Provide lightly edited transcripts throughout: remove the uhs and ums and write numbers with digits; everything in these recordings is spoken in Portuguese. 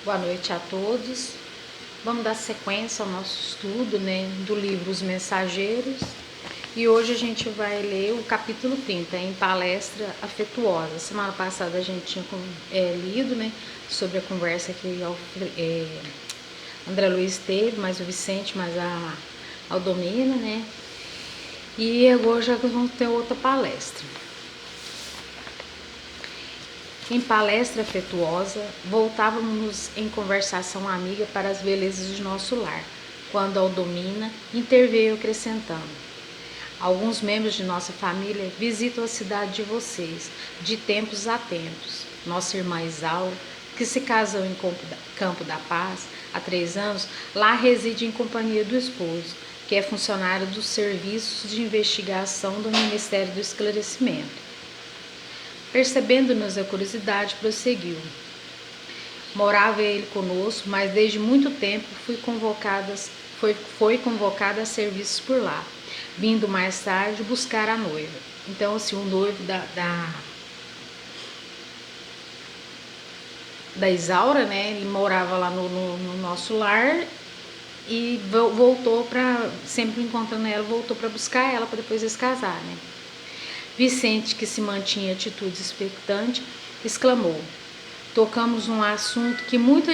Boa noite a todos. Vamos dar sequência ao nosso estudo, do livro Os Mensageiros. E hoje a gente vai ler o capítulo 30, em Palestra Afetuosa. Semana passada a gente tinha lido, sobre a conversa que André Luiz teve, mais o Vicente, mais a Aldomina, E agora já vamos ter outra palestra. Em palestra afetuosa, voltávamos em conversação amiga para as belezas de nosso lar, quando Aldomina interveio acrescentando: alguns membros de nossa família visitam a cidade de vocês, de tempos a tempos. Nossa irmã Isaura, que se casou em Campo da Paz há 3 anos, lá reside em companhia do esposo, que é funcionário dos serviços de investigação do Ministério do Esclarecimento. Percebendo-nos a curiosidade, prosseguiu: morava ele conosco, mas desde muito tempo foi convocada a serviços por lá, vindo mais tarde buscar a noiva. Então, assim, o noivo da Isaura, ele morava lá no nosso lar e voltou para, sempre encontrando ela, voltou para buscar ela para depois eles casar, Vicente, que se mantinha atitude expectante, exclamou: tocamos um assunto que muita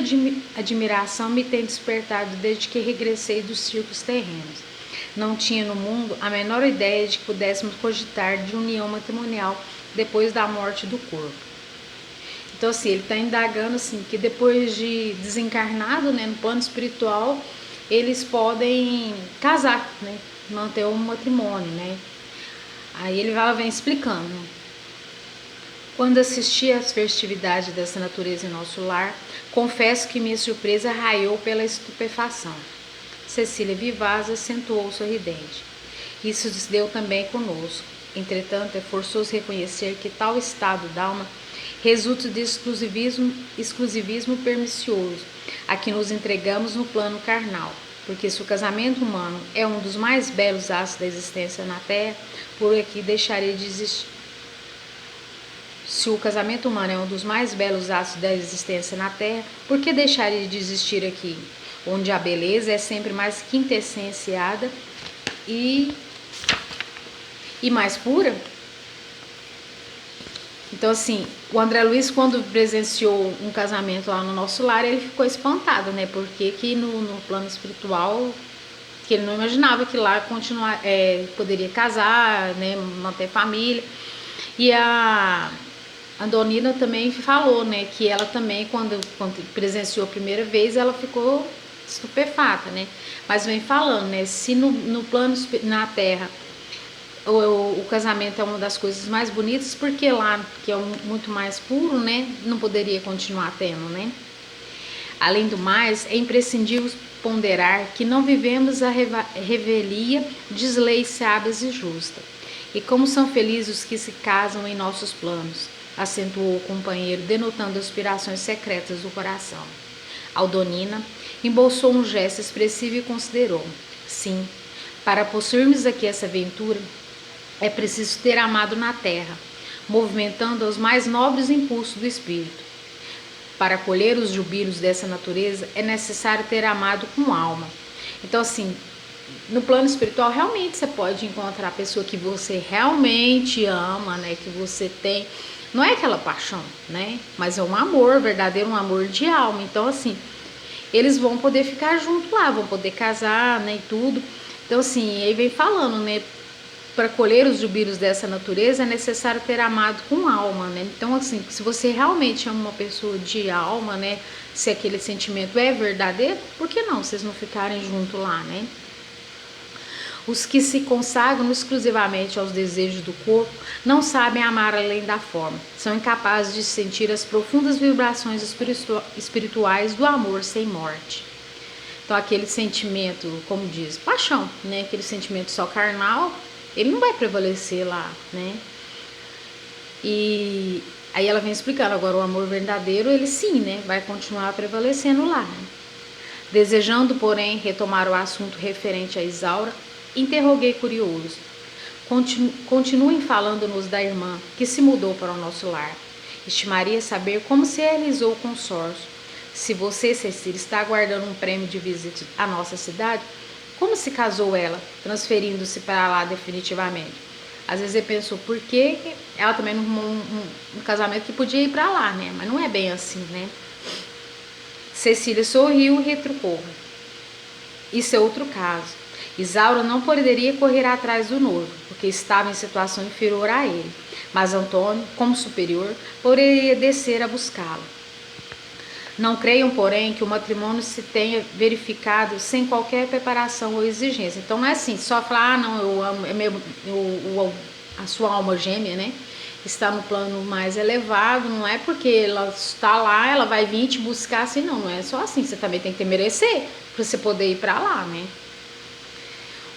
admiração me tem despertado desde que regressei dos circos terrenos. Não tinha no mundo a menor ideia de que pudéssemos cogitar de união matrimonial depois da morte do corpo. Então, assim, ele está indagando, assim, que depois de desencarnado, no plano espiritual, eles podem casar, manter um matrimônio, Aí ele vem explicando. Quando assisti às festividades dessa natureza em nosso lar, confesso que minha surpresa raiou pela estupefação. Cecília Vivaz acentuou sorridente. Isso se deu também conosco. Entretanto, é forçoso reconhecer que tal estado d'alma resulta de exclusivismo pernicioso a que nos entregamos no plano carnal. Porque se o casamento humano é um dos mais belos atos da existência na Terra, por aqui deixaria de existir. Se o casamento humano é um dos mais belos atos da existência na Terra, por que deixaria de existir aqui, onde a beleza é sempre mais quintessenciada e mais pura? Então, assim, o André Luiz, quando presenciou um casamento lá no nosso lar, ele ficou espantado, porque que no plano espiritual, que ele não imaginava que lá poderia casar, manter família. E a Andonina também falou, que ela também, quando presenciou a primeira vez, ela ficou estupefata, Mas vem falando, se no plano, na Terra, o casamento é uma das coisas mais bonitas, porque lá, que é muito mais puro, não poderia continuar tendo, Além do mais, é imprescindível ponderar que não vivemos a revelia de leis sábias e justas. E como são felizes os que se casam em nossos planos, acentuou o companheiro, denotando aspirações secretas do coração. Aldonina embolsou um gesto expressivo e considerou: sim, para possuirmos aqui essa aventura, é preciso ter amado na terra, movimentando os mais nobres impulsos do espírito. Para colher os jubilos dessa natureza, é necessário ter amado com alma. Então, assim, no plano espiritual, realmente você pode encontrar a pessoa que você realmente ama, que você tem. Não é aquela paixão, mas é um amor verdadeiro, um amor de alma. Então, assim, eles vão poder ficar juntos lá, vão poder casar, e tudo. Então, assim, ele vem falando, para colher os jubilos dessa natureza é necessário ter amado com alma, Então, assim, se você realmente ama uma pessoa de alma, se aquele sentimento é verdadeiro, por que não vocês não ficarem juntos lá, Os que se consagram exclusivamente aos desejos do corpo não sabem amar além da forma, são incapazes de sentir as profundas vibrações espirituais do amor sem morte. Então, aquele sentimento, como diz, paixão, aquele sentimento só carnal, ele não vai prevalecer lá, E aí ela vem explicando agora o amor verdadeiro, ele sim, vai continuar prevalecendo lá. Desejando, porém, retomar o assunto referente a Isaura, interroguei curioso: continuem falando-nos da irmã que se mudou para o nosso lar. Estimaria saber como se realizou o consórcio, Se você, Cecília, está aguardando um prêmio de visita à nossa cidade, como se casou ela, transferindo-se para lá definitivamente? Às vezes ele pensou, por que ela também não arrumou um casamento que podia ir para lá, né? Mas não é bem assim, né? Cecília sorriu e retrucou. Isso é outro caso. Isaura não poderia correr atrás do noivo, porque estava em situação inferior a ele. Mas Antônio, como superior, poderia descer a buscá-la. Não creiam, porém, que o matrimônio se tenha verificado sem qualquer preparação ou exigência. Então não é assim, só falar, não, eu amo, a sua alma gêmea, né? Está no plano mais elevado, não é porque ela está lá, ela vai vir te buscar assim, não é só assim, você também tem que merecer para você poder ir para lá, né?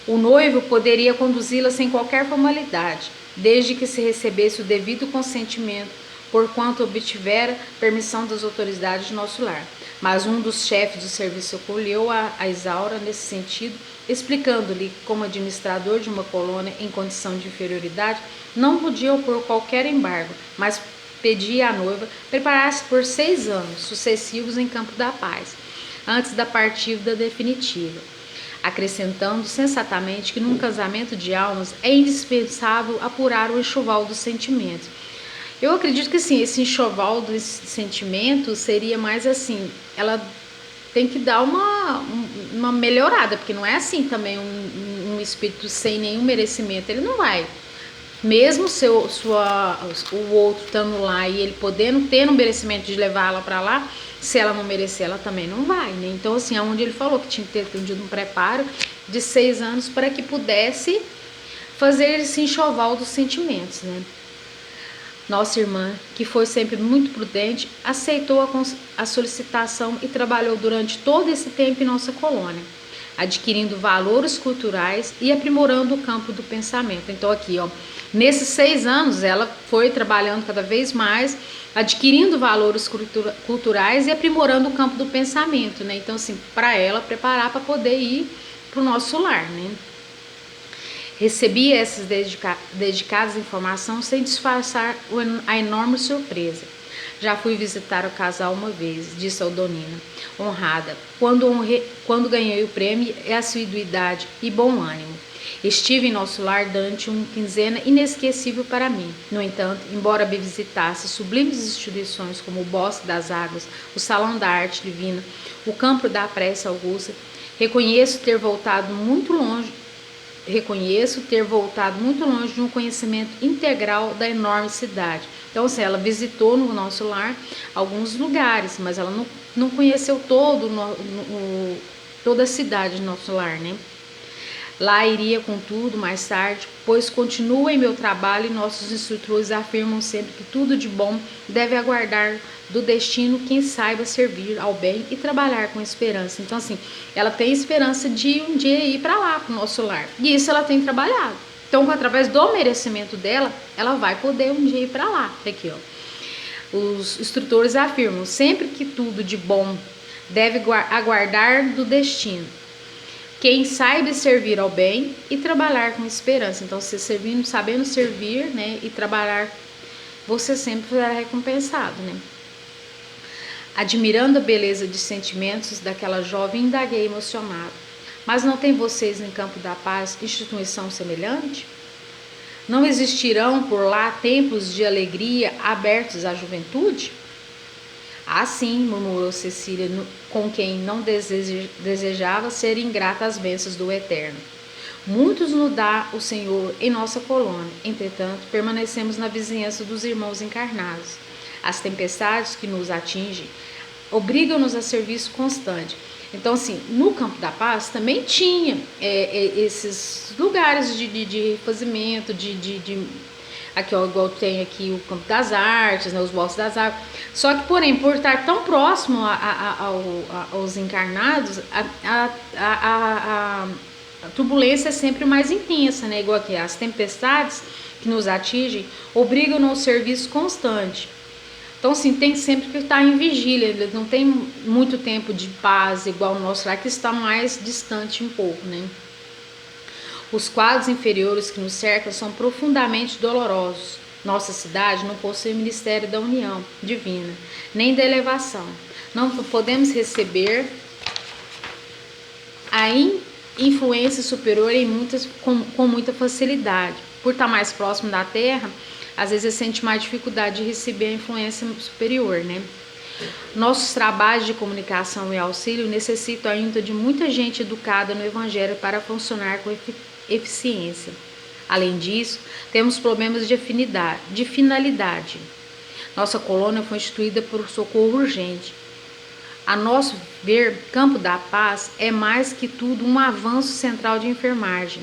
O noivo poderia conduzi-la sem qualquer formalidade, desde que se recebesse o devido consentimento, porquanto obtivera permissão das autoridades de nosso lar. Mas um dos chefes do serviço acolheu a Isaura nesse sentido, explicando-lhe como administrador de uma colônia em condição de inferioridade, não podia opor qualquer embargo, mas pedia à noiva preparar-se por 6 anos sucessivos em Campo da Paz, antes da partida definitiva, acrescentando sensatamente que num casamento de almas é indispensável apurar o enxoval dos sentimentos. Eu acredito que assim, esse enxoval dos sentimentos seria mais assim, ela tem que dar uma melhorada, porque não é assim também um espírito sem nenhum merecimento, ele não vai. Mesmo o outro estando lá e ele podendo ter um merecimento de levá-la para lá, se ela não merecer, ela também não vai, né? Então, assim, onde ele falou que tinha que ter atendido um preparo de 6 anos para que pudesse fazer esse enxoval dos sentimentos, né? Nossa irmã, que foi sempre muito prudente, aceitou a solicitação e trabalhou durante todo esse tempo em nossa colônia, adquirindo valores culturais e aprimorando o campo do pensamento. Então aqui, ó, nesses 6 anos ela foi trabalhando cada vez mais, adquirindo valores culturais e aprimorando o campo do pensamento, né? Então assim, para ela preparar para poder ir para o nosso lar, né? Recebia essas dedicadas informações sem disfarçar a enorme surpresa. Já fui visitar o casal uma vez, disse Aldonina, honrada, quando ganhei o prêmio e assiduidade e bom ânimo. Estive em nosso lar durante uma quinzena inesquecível para mim. No entanto, embora me visitasse sublimes instituições como o Bosque das Águas, o Salão da Arte Divina, o Campo da Prece Augusta, reconheço ter voltado muito longe de um conhecimento integral da enorme cidade. Então, assim, ela visitou no nosso lar alguns lugares, mas ela não conheceu toda a cidade do nosso lar, né? Lá iria, contudo, mais tarde, pois continua em meu trabalho e nossos instrutores afirmam sempre que tudo de bom deve aguardar do destino quem saiba servir ao bem e trabalhar com esperança. Então, assim, ela tem esperança de um dia ir para lá, para o nosso lar. E isso ela tem trabalhado. Então, através do merecimento dela, ela vai poder um dia ir para lá. Aqui, ó. Os instrutores afirmam sempre que tudo de bom deve aguardar do destino quem saiba servir ao bem e trabalhar com esperança. Então, você sabendo servir, né, e trabalhar, você sempre será recompensado, né? Admirando a beleza de sentimentos daquela jovem, indaguei emocionado. Mas não tem vocês em Campo da Paz instituição semelhante? Não existirão por lá templos de alegria abertos à juventude? Ah, sim, murmurou Cecília, com quem não desejava ser ingrata às bênçãos do Eterno. Muitos nos dá o Senhor em nossa colônia, entretanto, permanecemos na vizinhança dos irmãos encarnados. As tempestades que nos atingem obrigam-nos a serviço constante. Então, assim, no Campo da Paz também tinha esses lugares de refazimento, aqui, ó, igual tem aqui o Campo das Artes, né, os Bosques das Águas. Só que, porém, por estar tão próximo aos encarnados, a turbulência é sempre mais intensa, né? Igual aqui, as tempestades que nos atingem obrigam-nos ao serviço constante. Então, assim, tem sempre que estar em vigília, ele não tem muito tempo de paz, igual o nosso lá, que está mais distante um pouco, né? Os quadros inferiores que nos cercam são profundamente dolorosos. Nossa cidade não possui ministério da união divina, nem da elevação. Não podemos receber a influência superior com muita facilidade. Por estar mais próximo da Terra, às vezes você sente mais dificuldade de receber a influência superior, né? Nossos trabalhos de comunicação e auxílio necessitam ainda de muita gente educada no Evangelho para funcionar com eficiência. Além disso, temos problemas de finalidade. Nossa colônia foi instituída por socorro urgente. A nosso ver, Campo da Paz é mais que tudo um avanço central de enfermagem.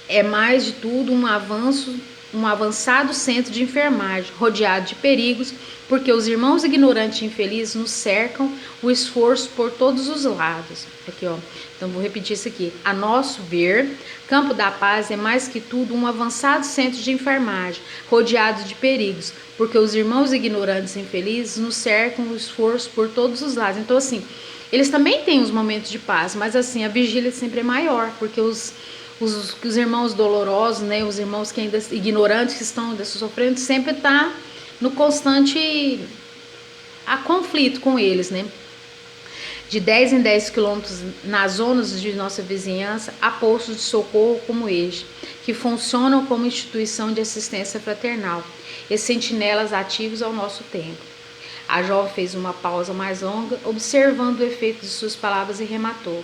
É mais de tudo um avançado centro de enfermagem, rodeado de perigos, porque os irmãos ignorantes e infelizes nos cercam o esforço por todos os lados. Aqui, ó. Então, vou repetir isso aqui. A nosso ver, Campo da Paz é mais que tudo um avançado centro de enfermagem, rodeado de perigos, porque os irmãos ignorantes e infelizes nos cercam o esforço por todos os lados. Então, assim, eles também têm os momentos de paz, mas, assim, a vigília sempre é maior, porque os irmãos dolorosos, né, os irmãos que ainda ignorantes, que estão ainda sofrendo, sempre está no constante conflito com eles, né? De 10 em 10 quilômetros nas zonas de nossa vizinhança, há postos de socorro como este, que funcionam como instituição de assistência fraternal e sentinelas ativos ao nosso tempo. A jovem fez uma pausa mais longa, observando o efeito de suas palavras e rematou.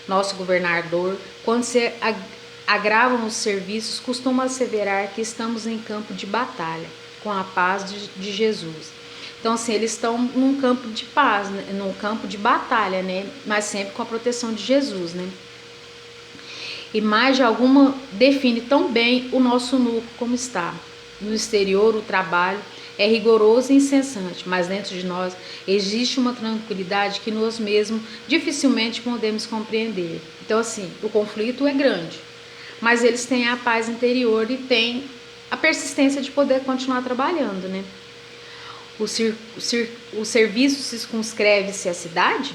Nosso governador, quando se agravam os serviços, costuma asseverar que estamos em campo de batalha, com a paz de Jesus. Então, assim, eles estão num campo de paz, né? Num campo de batalha, né? Mas sempre com a proteção de Jesus, né? Imagem alguma define tão bem o nosso núcleo como está. No exterior, o trabalho é rigoroso e incessante, mas dentro de nós existe uma tranquilidade que nós mesmos dificilmente podemos compreender. Então, assim, o conflito é grande, mas eles têm a paz interior e têm a persistência de poder continuar trabalhando, né? O serviço circunscreve-se à cidade?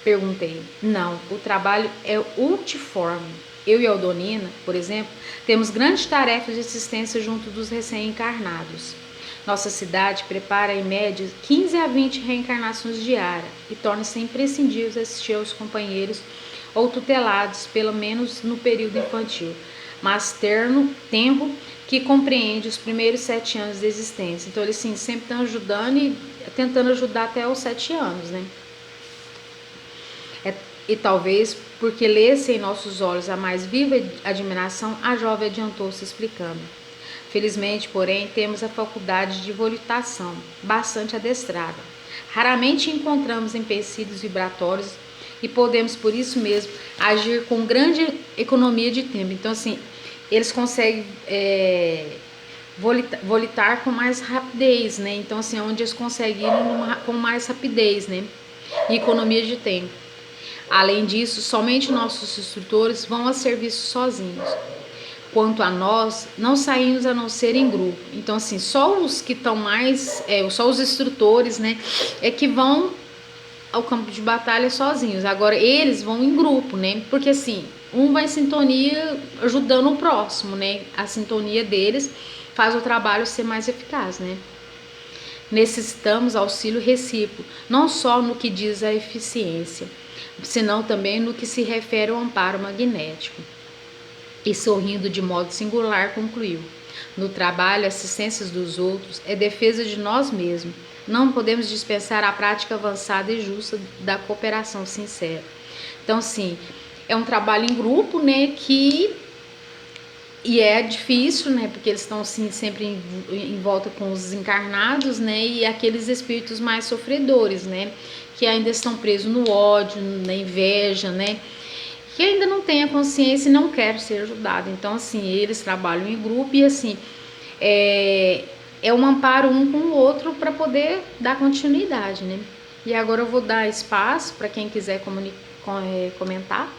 Perguntei. Não, o trabalho é multiforme. Eu e a Aldonina, por exemplo, temos grandes tarefas de assistência junto dos recém-encarnados. Nossa cidade prepara em média 15 a 20 reencarnações diárias e torna-se imprescindível assistir aos companheiros ou tutelados, pelo menos no período infantil, mas tenro que compreende os primeiros 7 anos de existência. Então, eles sim, sempre estão ajudando e tentando ajudar até os 7 anos, né? E talvez porque lesse em nossos olhos a mais viva admiração, a jovem adiantou-se explicando. Felizmente, porém, temos a faculdade de volitação, bastante adestrada. Raramente encontramos empecilhos vibratórios e podemos, por isso mesmo, agir com grande economia de tempo. Então, assim, eles conseguem volitar com mais rapidez, né? Então, assim, onde eles conseguem ir com mais rapidez, né? E economia de tempo. Além disso, somente nossos instrutores vão a serviço sozinhos. Quanto a nós, não saímos a não ser em grupo. Então, assim, só os que estão mais, só os instrutores, né, é que vão ao campo de batalha sozinhos. Agora, eles vão em grupo, né, porque assim, um vai em sintonia ajudando o próximo, né, a sintonia deles faz o trabalho ser mais eficaz, né. Necessitamos auxílio recíproco, não só no que diz a eficiência, senão também no que se refere ao amparo magnético. E sorrindo de modo singular, concluiu: no trabalho, assistências dos outros é defesa de nós mesmos. Não podemos dispensar a prática avançada e justa da cooperação sincera. Então, sim, é um trabalho em grupo, né, e é difícil, né, porque eles estão assim, sempre em volta com os encarnados, né, e aqueles espíritos mais sofredores, né, que ainda estão presos no ódio, na inveja, né, que ainda não tem a consciência e não quer ser ajudado. Então, assim, eles trabalham em grupo e, assim, é um amparo um com o outro para poder dar continuidade, né? E agora eu vou dar espaço para quem quiser comentar.